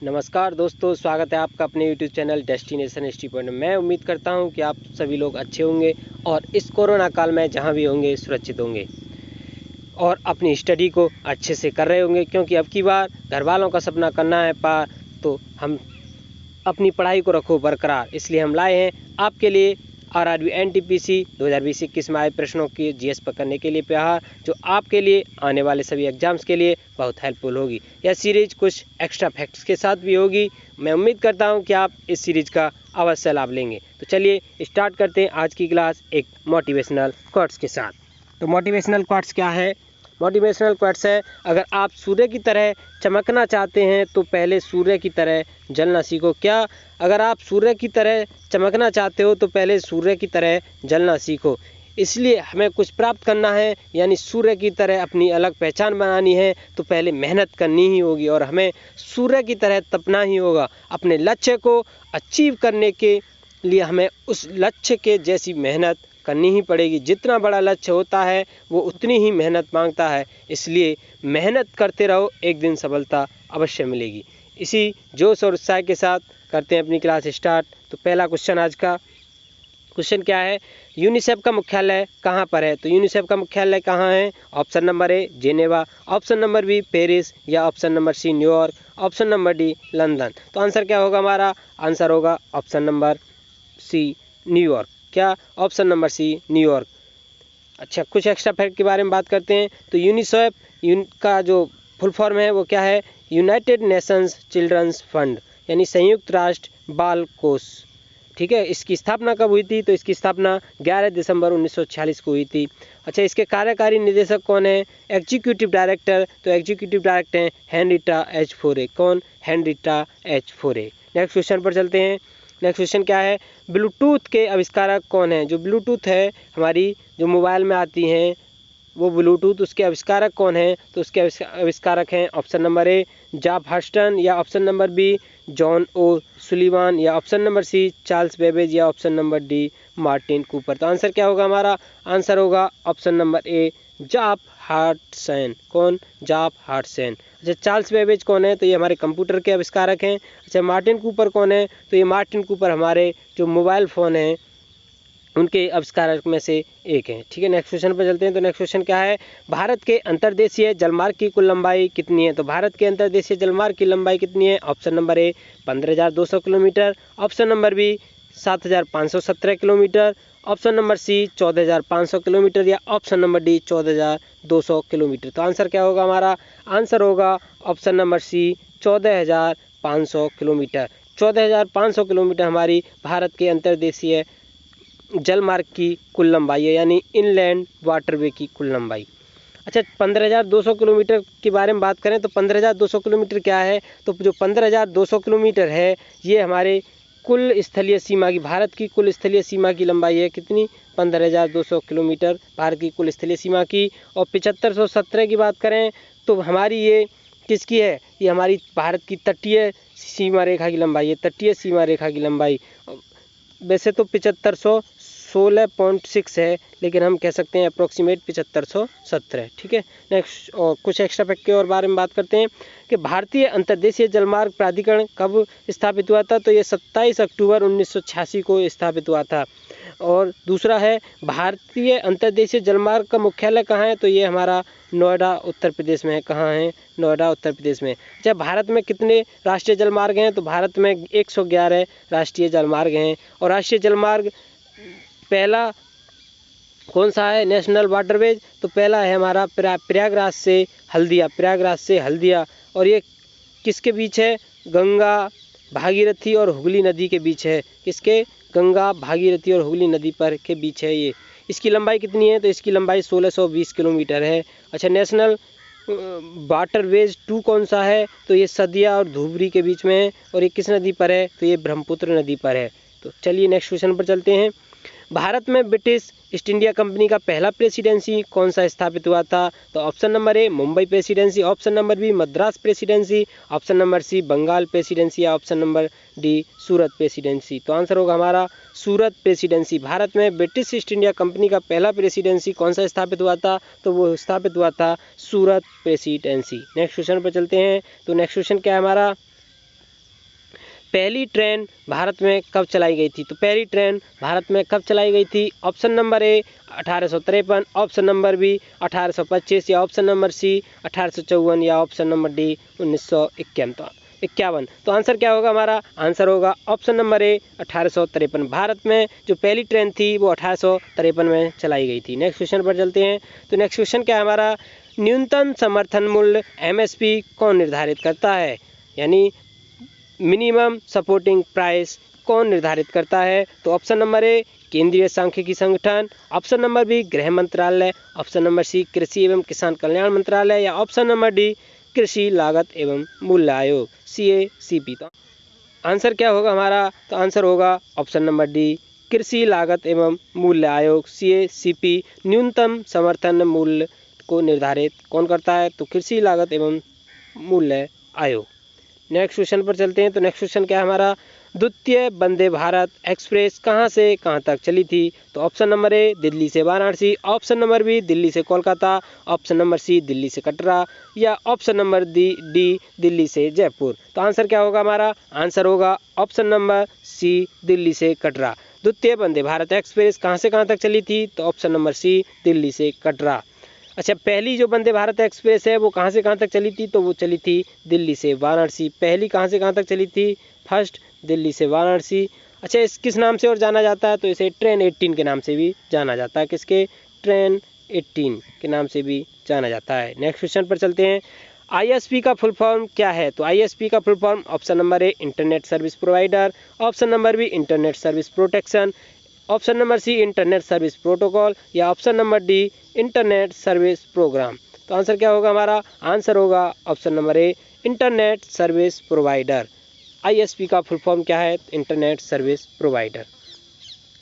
नमस्कार दोस्तों, स्वागत है आपका अपने YouTube channel destination history point में। मैं उम्मीद करता हूं कि आप सभी लोग अच्छे होंगे और इस कोरोना काल में जहां भी होंगे सुरक्षित होंगे और अपनी स्टडी को अच्छे से कर रहे होंगे, क्योंकि अब की बार घर वालों का सपना करना है पार, तो हम अपनी पढ़ाई को रखो बरकरार। इसलिए हम लाए हैं आपके लिए आरआरबी एनटीपीसी 2020-21 में आए प्रश्नों की जीएस पकड़ने के लिए प्रहार, जो आपके लिए आने वाले सभी एग्जाम्स के लिए बहुत हेल्पफुल होगी। यह सीरीज कुछ एक्स्ट्रा फैक्ट्स के साथ भी होगी। मैं उम्मीद करता हूं कि आप इस सीरीज का अवश्य लाभ लेंगे। तो चलिए स्टार्ट करते हैं आज की क्लास एक मोटिवेशनल कोट्स के साथ। तो मोटिवेशनल कोट्स क्या है? मोटिवेशनल कोट्स है, अगर आप सूर्य की तरह चमकना चाहते हैं तो पहले सूर्य की तरह जलना सीखो। क्या? अगर आप सूर्य की तरह चमकना चाहते हो तो पहले सूर्य की तरह जलना सीखो। इसलिए हमें कुछ प्राप्त करना है, यानी सूर्य की तरह अपनी अलग पहचान बनानी है, तो पहले मेहनत करनी ही होगी और हमें सूर्य की तरह तपना ही होगा। अपने लक्ष्य को अचीव करने के लिए हमें उस लक्ष्य के जैसी मेहनत करनी ही पड़ेगी। जितना बड़ा लक्ष्य होता है वो उतनी ही मेहनत मांगता है, इसलिए मेहनत करते रहो, एक दिन सफलता अवश्य मिलेगी। इसी जोश और उत्साह के साथ करते हैं अपनी क्लास स्टार्ट। तो पहला क्वेश्चन आज का क्वेश्चन क्या है? यूनिसेफ का मुख्यालय कहाँ पर है? तो यूनिसेफ का मुख्यालय कहाँ है? Option number A Geneva, option number B Paris, या option number C New York, option number D London. तो आंसर क्या होगा हमारा? आंसर होगा ऑप्शन नंबर सी न्यूयॉर्क। क्या? Option number C New York. अच्छा, कुछ एक्स्ट्रा फैक्ट के बारे में बात करते हैं। तो यूनिसेफ का जो फुल फॉर्म है वो क्या है? यूनाइटेड नेशंस चिल्ड्रंस फंड, यानी संयुक्त राष्ट्र बाल कोष। ठीक है, इसकी स्थापना कब हुई थी? तो इसकी स्थापना 11 दिसंबर 1946 को हुई थी। अच्छा, इसके कार्यकारी निदेशक कौन है? Executive director. तो एग्जीक्यूटिव डायरेक्टर हैं हेनरिटा एच फोरे। कौन? हेनरिटा एच फोरे। नेक्स्ट क्वेश्चन पर चलते हैं। नेक्स्ट क्वेश्चन क्या है? ब्लूटूथ के आविष्कारक कौन है? जो ब्लूटूथ है हमारी जो मोबाइल में आती हैं वो ब्लूटूथ, उसके आविष्कारक कौन है? तो उसके आविष्कारक हैं option number A Job Huston, या option number B John O Sullivan, या option number C Charles Babbage, या option number D Martin Cooper. तो आंसर क्या होगा हमारा? आंसर होगा option number A Job Hutson. कौन? Job Hutson. अच्छा, चार्ल्स बेबेज कौन है? तो ये हमारे कंप्यूटर के आविष्कारक हैं। अच्छा, मार्टिन कूपर कौन है? तो ये मार्टिन कूपर हमारे जो मोबाइल फ़ोन हैं उनके आविष्कारक में से एक है। ठीक है, नेक्स्ट क्वेश्चन पर चलते हैं। तो नेक्स्ट क्वेश्चन क्या है? भारत के अंतर्देशीय जलमार्ग की कुल लंबाई कितनी है? तो भारत के अंतर्देशीय जलमार्ग की लंबाई कितनी है? Option number A 15,200 kilometre, option number B 7,517 kilometre, option number C 14,500 kilometre, या ऑप्शन नंबर डी 14,200 किलोमीटर। तो आंसर क्या होगा हमारा? आंसर होगा option number C 14,500 kilometre. 14,500 kilometre हमारी भारत के अंतर्देशीय जलमार्ग की कुल लंबाई है, यानी इनलैंड वाटरवे की कुल लंबाई। अच्छा, 15,200 किलोमीटर के बारे में बात करें तो 15,200 किलोमीटर क्या है? तो जो 15,200 किलोमीटर है ये हमारे कुल स्थलीय सीमा की, भारत की कुल स्थलीय सीमा की लंबाई है। कितनी? 15,200 किलोमीटर भारत की कुल स्थलीय सीमा की। और 7517 की बात करें तो हमारी ये किसकी है? ये हमारी भारत की तटीय सीमा रेखा की लंबाई है, तटीय सीमा रेखा की लंबाई। वैसे तो 7516.6 है, लेकिन हम कह सकते हैं अप्रोक्सीमेट 7517। ठीक है, नेक्स्ट और कुछ एक्स्ट्रा फैक्ट के और बारे में बात करते हैं कि भारतीय अंतर्देशीय जलमार्ग प्राधिकरण कब स्थापित हुआ था? तो ये 27 अक्टूबर 1986 को स्थापित हुआ था। और दूसरा है भारतीय अंतर्देशीय जलमार्ग का मुख्यालय कहाँ है? तो ये हमारा नोएडा उत्तर प्रदेश में है। कहाँ है? नोएडा उत्तर प्रदेश में। जब भारत में कितने राष्ट्रीय जलमार्ग हैं? तो भारत में 111 राष्ट्रीय जलमार्ग हैं। और राष्ट्रीय जलमार्ग पहला कौन सा है? National waterways. तो पहला है हमारा प्रयागराज से हल्दिया, प्रयागराज से हल्दिया। और ये किसके बीच है? गंगा, भागीरथी और हुगली नदी के बीच है। किसके? गंगा, भागीरथी और हुगली नदी पर के बीच है ये। इसकी लंबाई कितनी है? तो इसकी लंबाई 1620 किलोमीटर है। अच्छा, नेशनल वाटरवेज 2 कौन सा है? तो ये सदिया और धुबरी के बीच में है। और ये किस नदी पर है? तो ये ब्रह्मपुत्र नदी पर है। तो चलिए नेक्स्ट क्वेश्चन पर चलते हैं। भारत में ब्रिटिश ईस्ट इंडिया कंपनी का पहला प्रेसिडेंसी कौन सा स्थापित हुआ था? तो option number A Mumbai presidency, option number B Madras presidency, option number C Bengal presidency, या option number D Surat presidency. तो आंसर होगा हमारा सूरत प्रेसिडेंसी। भारत में ब्रिटिश ईस्ट इंडिया कंपनी का पहला प्रेसिडेंसी कौन सा स्थापित हुआ था? तो वो स्थापित हुआ था सूरत प्रेसिडेंसी। नेक्स्ट क्वेश्चन पर चलते हैं। तो नेक्स्ट क्वेश्चन क्या है हमारा? पहली ट्रेन भारत में कब चलाई गई थी? तो पहली ट्रेन भारत में कब चलाई गई थी? Option number A 1853, option number B 1825 या ऑप्शन नंबर सी 1854 या ऑप्शन नंबर डी 1951। तो आंसर क्या होगा हमारा? आंसर होगा ऑप्शन नंबर ए 1853। भारत में जो पहली ट्रेन थी वो 1853 में चलाई गई थी। नेक्स्ट क्वेश्चन पर चलते हैं। तो नेक्स्ट क्वेश्चन क्या है हमारा? न्यूनतम समर्थन मूल्य एमएसपी कौन निर्धारित करता है? यानी मिनिमम सपोर्टिंग प्राइस कौन निर्धारित करता है? तो ऑप्शन नंबर ए केंद्रीय सांख्यिकी संगठन, ऑप्शन नंबर बी गृह मंत्रालय, ऑप्शन नंबर सी कृषि एवं किसान कल्याण मंत्रालय या ऑप्शन नंबर डी कृषि लागत एवं मूल्य आयोग CACP। तो आंसर क्या होगा हमारा? तो आंसर होगा ऑप्शन नंबर डी कृषि लागत एवं मूल्य आयोग CACP न्यूनतम समर्थन मूल्य को निर्धारित कौन करता है? तो कृषि लागत एवं मूल्य आयोग। नेक्स्ट क्वेश्चन पर चलते हैं। तो नेक्स्ट क्वेश्चन क्या है हमारा? द्वितीय वंदे भारत एक्सप्रेस कहाँ से कहाँ तक चली थी? तो ऑप्शन नंबर ए दिल्ली से Varanasi, option number B Delhi से Kolkata, option number C Delhi से कटरा या ऑप्शन नंबर डी दिल्ली से जयपुर। तो आंसर क्या होगा हमारा? आंसर होगा ऑप्शन नंबर सी दिल्ली से कटरा। द्वितीय वंदे भारत एक्सप्रेस कहाँ से कहाँ तक चली थी? तो ऑप्शन नंबर सी दिल्ली से कटरा। अच्छा, पहली जो वंदे भारत एक्सप्रेस है वो कहाँ से कहाँ तक चली थी? तो वो चली थी दिल्ली से वाराणसी। पहली कहाँ से कहाँ तक चली थी? फर्स्ट दिल्ली से वाराणसी। अच्छा, इस किस नाम से और जाना जाता है? तो इसे ट्रेन 18 के नाम से भी जाना जाता है। किसके? ट्रेन 18 के नाम से भी जाना जाता है। नेक्स्ट क्वेश्चन पर चलते हैं। ISP का फुल फॉर्म क्या है? तो ISP का full form option number A internet service provider, option number B internet service protection, option number C internet service protocol या option number D internet service program. तो आंसर क्या होगा हमारा? आंसर होगा option number A internet service provider. ISP का full form क्या है? Internet service provider.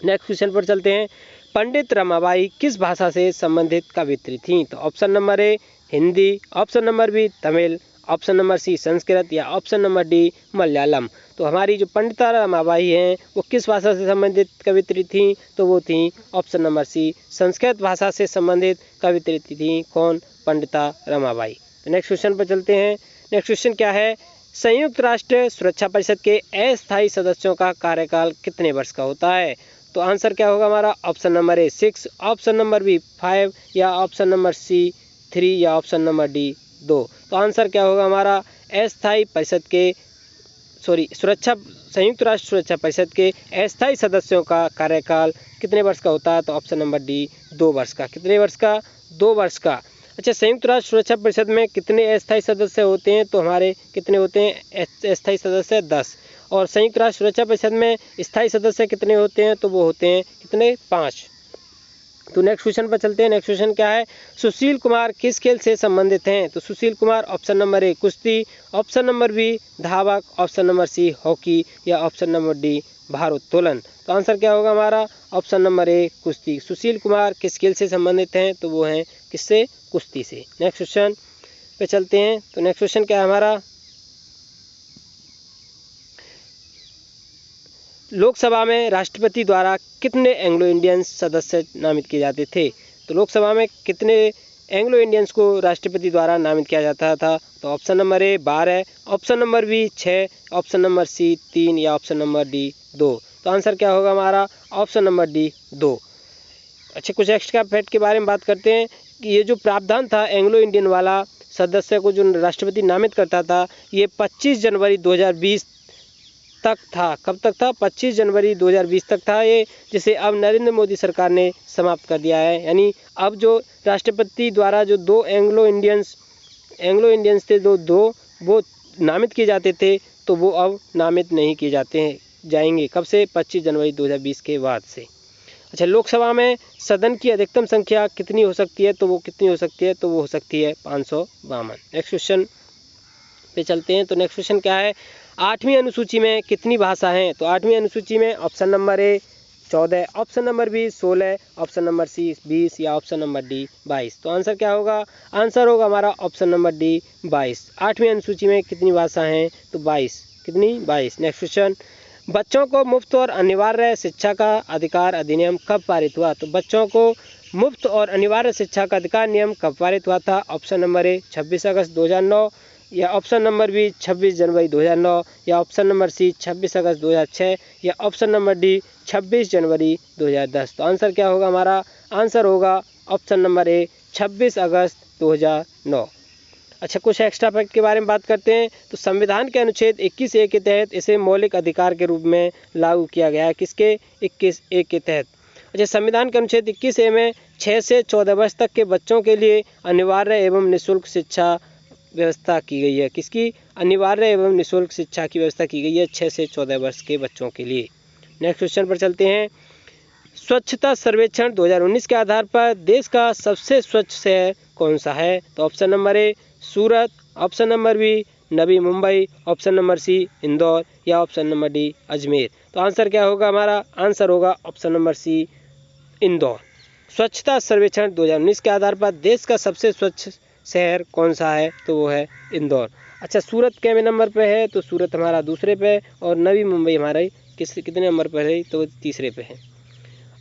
Next question पर चलते हैं। पंडित रमाबाई किस भाषा से संबंधित कवियत्री थीं? तो option number A Hindi, option number B Tamil, option number C Sanskrit या ऑप्शन नंबर डी मलयालम। तो हमारी जो पंडिता रमाबाई हैं वो किस भाषा से संबंधित कवियत्री थीं? तो वो थीं ऑप्शन नंबर सी संस्कृत भाषा से संबंधित कवियत्री थीं। कौन? पंडिता रमाबाई। तो नेक्स्ट क्वेश्चन पर चलते हैं। नेक्स्ट क्वेश्चन क्या है? संयुक्त राष्ट्र सुरक्षा परिषद के अस्थायी सदस्यों का कार्यकाल कितने वर्ष का होता है? तो आंसर क्या होगा हमारा? Option number A 6, option number B 5 या ऑप्शन नंबर सी 3 या ऑप्शन नंबर डी 2। तो आंसर क्या होगा हमारा? अस्थायी परिषद के संयुक्त राष्ट्र सुरक्षा परिषद के अस्थायी सदस्यों का कार्यकाल कितने वर्ष का होता है? तो ऑप्शन नंबर डी 2 वर्ष का। कितने वर्ष का? 2 वर्ष का। अच्छा, संयुक्त राष्ट्र सुरक्षा परिषद में कितने अस्थायी सदस्य होते हैं? तो हमारे कितने होते हैं अस्थायी सदस्य? 10। और संयुक्त राष्ट्र सुरक्षा परिषद में स्थायी सदस्य कितने होते हैं? तो वो होते हैं कितने? 5। तो नेक्स्ट क्वेश्चन पर चलते हैं। नेक्स्ट क्वेश्चन क्या है? सुशील कुमार किस खेल से संबंधित हैं? तो सुशील कुमार ऑप्शन नंबर ए कुश्ती, ऑप्शन नंबर बी धावक, ऑप्शन नंबर सी हॉकी या ऑप्शन नंबर डी भारोत्तोलन। तो आंसर क्या होगा हमारा? ऑप्शन नंबर ए कुश्ती। सुशील कुमार किस खेल से संबंधित हैं? तो वो हैं किससे? कुश्ती से। नेक्स्ट क्वेश्चन पे चलते हैं। तो नेक्स्ट क्वेश्चन क्या है हमारा? लोकसभा में राष्ट्रपति द्वारा कितने एंग्लो इंडियंस सदस्य नामित किए जाते थे? तो लोकसभा में कितने एंग्लो इंडियंस को राष्ट्रपति द्वारा नामित किया जाता था? तो option number A 12, option number B 6, option number C 3 या ऑप्शन नंबर डी 2। तो आंसर क्या होगा हमारा? Option number D 2। अच्छा, कुछ एक्स्ट्रा फैक्ट के बारे में बात करते हैं कि ये जो प्रावधान था एंग्लो इंडियन वाला सदस्य को जो राष्ट्रपति नामित करता था, ये 25 जनवरी 2020 तक था। कब तक था? 25 जनवरी 2020 तक था ये, जिसे अब नरेंद्र मोदी सरकार ने समाप्त कर दिया है। यानी अब जो राष्ट्रपति द्वारा जो 2 एंग्लो इंडियंस थे, दो वो नामित किए जाते थे, तो वो अब नामित नहीं किए जाएंगे। कब से? 25 जनवरी 2020 के बाद से। अच्छा, लोकसभा में सदन की अधिकतम संख्या कितनी हो सकती है? तो वो कितनी हो सकती है? तो वो हो सकती है 552। नेक्स्ट क्वेश्चन पे चलते हैं। तो नेक्स्ट क्वेश्चन क्या है? 8वीं अनुसूची में कितनी भाषा हैं? तो 8वीं अनुसूची में option number A 14, option number B 16, option number C 20 या ऑप्शन नंबर डी 22। तो आंसर क्या होगा? आंसर होगा हमारा ऑप्शन नंबर डी 22। 8वीं अनुसूची में कितनी भाषा हैं? तो 22। कितनी? 22। नेक्स्ट क्वेश्चन, बच्चों को मुफ्त और अनिवार्य शिक्षा का अधिकार अधिनियम कब पारित हुआ? तो बच्चों को मुफ्त और अनिवार्य शिक्षा का अधिकार नियम कब पारित हुआ था? ऑप्शन नंबर ए 26 अगस्त 2009, या ऑप्शन नंबर बी 26 जनवरी 2009 या ऑप्शन नंबर सी 26 अगस्त 2006 या ऑप्शन नंबर डी 26 जनवरी 2010। तो आंसर क्या होगा हमारा? आंसर होगा ऑप्शन नंबर ए 26 अगस्त 2009। अच्छा, कुछ एक्स्ट्रा फैक्ट के बारे में बात करते हैं। तो संविधान के अनुच्छेद 21A के तहत इसे मौलिक अधिकार के रूप में लागू किया गया है। किसके? 21A के तहत। अच्छा, संविधान के अनुच्छेद 21A में 6 से 14 वर्ष तक के बच्चों के लिए अनिवार्य एवं निःशुल्क शिक्षा व्यवस्था की गई है। किसकी? अनिवार्य एवं निःशुल्क शिक्षा की व्यवस्था की गई है 6 से 14 वर्ष के बच्चों के लिए। नेक्स्ट क्वेश्चन पर चलते हैं। स्वच्छता सर्वेक्षण 2019 के आधार पर देश का सबसे स्वच्छ शहर कौन सा है? तो option number A Surat, option number B Navi Mumbai, option number C Indore या ऑप्शन नंबर डी अजमेर। तो आंसर क्या होगा हमारा? आंसर होगा ऑप्शन नंबर सी इंदौर। स्वच्छता सर्वेक्षण 2019 के आधार पर देश का सबसे स्वच्छ शहर कौन सा है? तो वो है इंदौर। अच्छा, सूरत कितने नंबर पे है? तो सूरत हमारा दूसरे पे और नवी मुंबई हमारे कितने नंबर पर है? तो तीसरे पे है।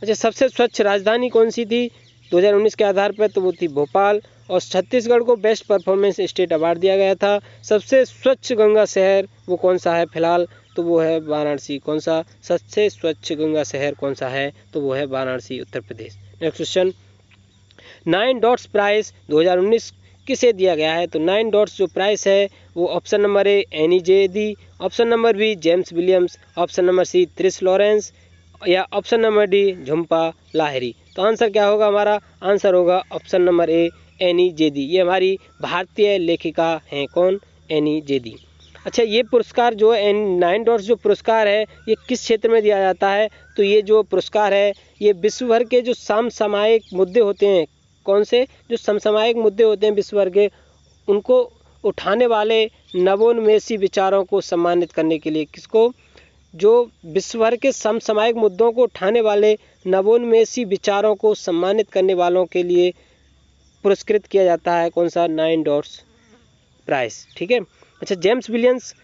अच्छा, सबसे स्वच्छ राजधानी कौन सी थी 2019 के आधार पर? तो वो थी भोपाल। और छत्तीसगढ़ को बेस्ट परफॉर्मेंस स्टेट अवार्ड दिया गया था। सबसे स्वच्छ गंगा शहर वो कौन सा है फिलहाल? तो वो है वाराणसी। कौन सा सबसे स्वच्छ गंगा शहर कौन सा है? तो वो है Varanasi, Uttar Pradesh. Next question, 9 dots prize 2019 किसे दिया गया है? तो 9 डॉट्स जो प्राइस है वो ऑप्शन नंबर ए any जेदी, option number B James Williams, option number सी त्रिश लॉरेंस या option number D Jhumpa Lahiri. तो आंसर क्या होगा हमारा? आंसर होगा ऑप्शन नंबर ए एनी जेदी। ये हमारी भारतीय लेखिका हैं। कौन? एनी जेदी। अच्छा, ये पुरस्कार जो है 9 डॉट्स जो पुरस्कार है ये किस क्षेत्र में दिया जाता है? तो ये जो पुरस्कार है ये विश्व भर के जो समसामयिक मुद्दे होते हैं, कौन से? जो समसामयिक मुद्दे होते हैं विश्व भर के, उनको उठाने वाले नवोन्मेषी विचारों को सम्मानित करने के लिए। किसको? जो विश्व भर के समसामयिक मुद्दों को उठाने वाले नवोन्मेषी विचारों को सम्मानित करने वालों के लिए पुरस्कृत किया जाता है। कौन सा? 9 डॉट्स प्राइज। ठीक है। अच्छा, जेम्स विलियम्स,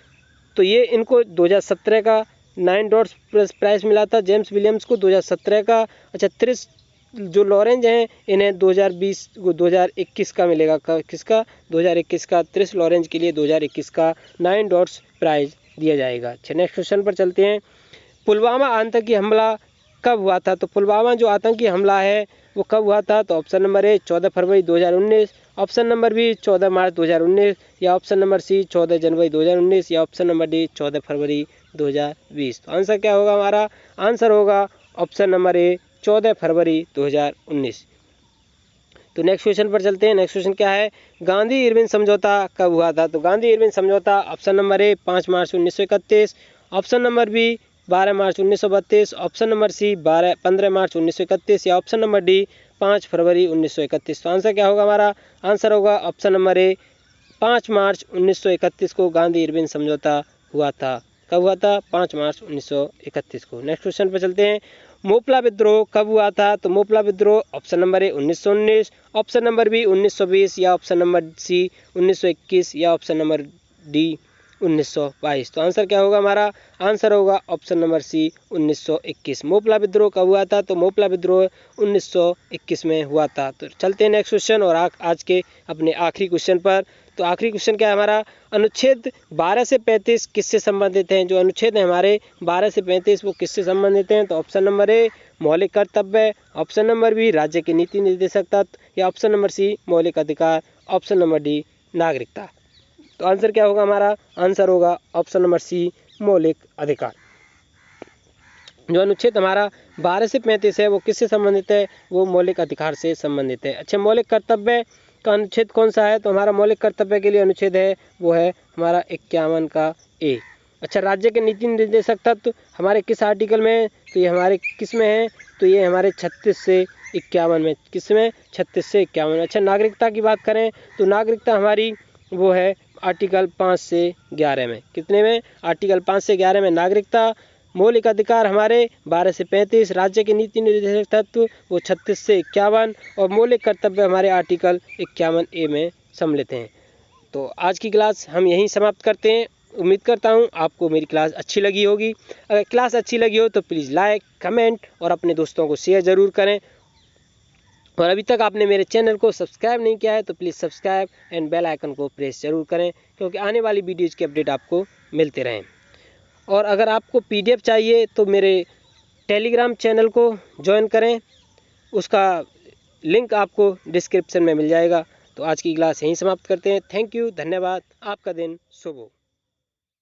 तो ये इनको 2017 का 9 डॉट्स प्राइज मिला था जेम्स विलियम्स को 2017 का। अच्छा, त्रिश जो लॉरेंज हैं इन्हें 2021 का मिलेगा। किसका? 2021 का। त्रिश लॉरेंज के लिए 2021 का 9 डॉट्स प्राइज दिया जाएगा। अच्छा, नेक्स्ट क्वेश्चन पर चलते हैं। पुलवामा आतंकी हमला कब हुआ था? तो पुलवामा जो आतंकी हमला है वो कब हुआ था? तो ऑप्शन नंबर ए 14 फरवरी 2019, ऑप्शन नंबर बी 14 मार्च 2019 या ऑप्शन नंबर सी 14 जनवरी 2019 या ऑप्शन नंबर डी 14 फरवरी 2020। तो आंसर क्या होगा हमारा? आंसर होगा ऑप्शन नंबर ए 14 फरवरी 2019। तो नेक्स्ट क्वेश्चन पर चलते हैं। नेक्स्ट क्वेश्चन क्या है? गांधी इरविन समझौता कब हुआ था? तो गांधी इरविन समझौता option number A 5 March 1931, option number B 12 March 1932, option number C 15 March 1931 या ऑप्शन नंबर डी 5 फरवरी 1931। तो आंसर क्या होगा हमारा? आंसर होगा ऑप्शन नंबर ए 5 मार्च 1931 को गांधी इरविन समझौता हुआ था। कब हुआ था? 5 मार्च 1931 को। नेक्स्ट क्वेश्चन पर चलते हैं। मोपला विद्रोह कब हुआ था? तो मोपला विद्रोह option number A 1919, option number B 1920 या ऑप्शन नंबर सी 1921 या ऑप्शन नंबर डी 1922। तो आंसर क्या होगा हमारा? आंसर होगा ऑप्शन नंबर सी 1921। मोपला विद्रोह कब हुआ था? तो मोपला विद्रोह 1921 में हुआ था। तो चलते हैं नेक्स्ट क्वेश्चन और आज के अपने आखिरी क्वेश्चन पर। तो आखिरी क्वेश्चन क्या है हमारा? अनुच्छेद 12 से 35 किससे संबंधित हैं? जो अनुच्छेद हैं हमारे 12 से 35 वो किससे संबंधित हैं? तो ऑप्शन नंबर ए मौलिक कर्तव्य, ऑप्शन नंबर बी राज्य के नीति निर्देशक तत्व या ऑप्शन नंबर सी मौलिक अधिकार, ऑप्शन नंबर डी नागरिकता। तो आंसर क्या होगा हमारा? आंसर होगा ऑप्शन नंबर सी मौलिक अधिकार। जो अनुच्छेद हमारा 12 से 35 है वो किससे संबंधित है? वो मौलिक अधिकार से संबंधित है। अच्छा, मौलिक कर्तव्य का अनुच्छेद कौन सा है? तो हमारा मौलिक कर्तव्य के लिए अनुच्छेद है वो है हमारा 51 का ए। अच्छा, राज्य के नीति निर्देशक तत्व हमारे किस आर्टिकल में? तो ये हमारे किस में है? तो ये हमारे 36 से 51 में। किस में? 36 से 51। अच्छा, नागरिकता की बात करें तो नागरिकता हमारी वो है आर्टिकल 5 से 11 में। कितने में? आर्टिकल 5 से 11 में नागरिकता। मौलिक अधिकार हमारे 12 से 35, राज्य के नीति निर्देशक तत्व वो 36 से 51 और मौलिक कर्तव्य हमारे आर्टिकल 51 ए में सम्मिलित हैं। तो आज की क्लास हम यहीं समाप्त करते हैं। उम्मीद करता हूँ आपको मेरी क्लास अच्छी लगी होगी। अगर क्लास अच्छी लगी हो तो प्लीज़ लाइक, कमेंट और अपने दोस्तों को शेयर ज़रूर करें। और अभी तक आपने मेरे चैनल को सब्सक्राइब नहीं किया है तो please subscribe and bell icon को प्रेस ज़रूर करें क्योंकि आने वाली वीडियोज़ की अपडेट आपको मिलते रहें। और अगर आपको PDF चाहिए तो मेरे टेलीग्राम चैनल को ज्वाइन करें, उसका लिंक आपको डिस्क्रिप्शन में मिल जाएगा। तो आज की क्लास यहीं समाप्त करते हैं। थैंक यू, धन्यवाद। आपका दिन शुभ हो।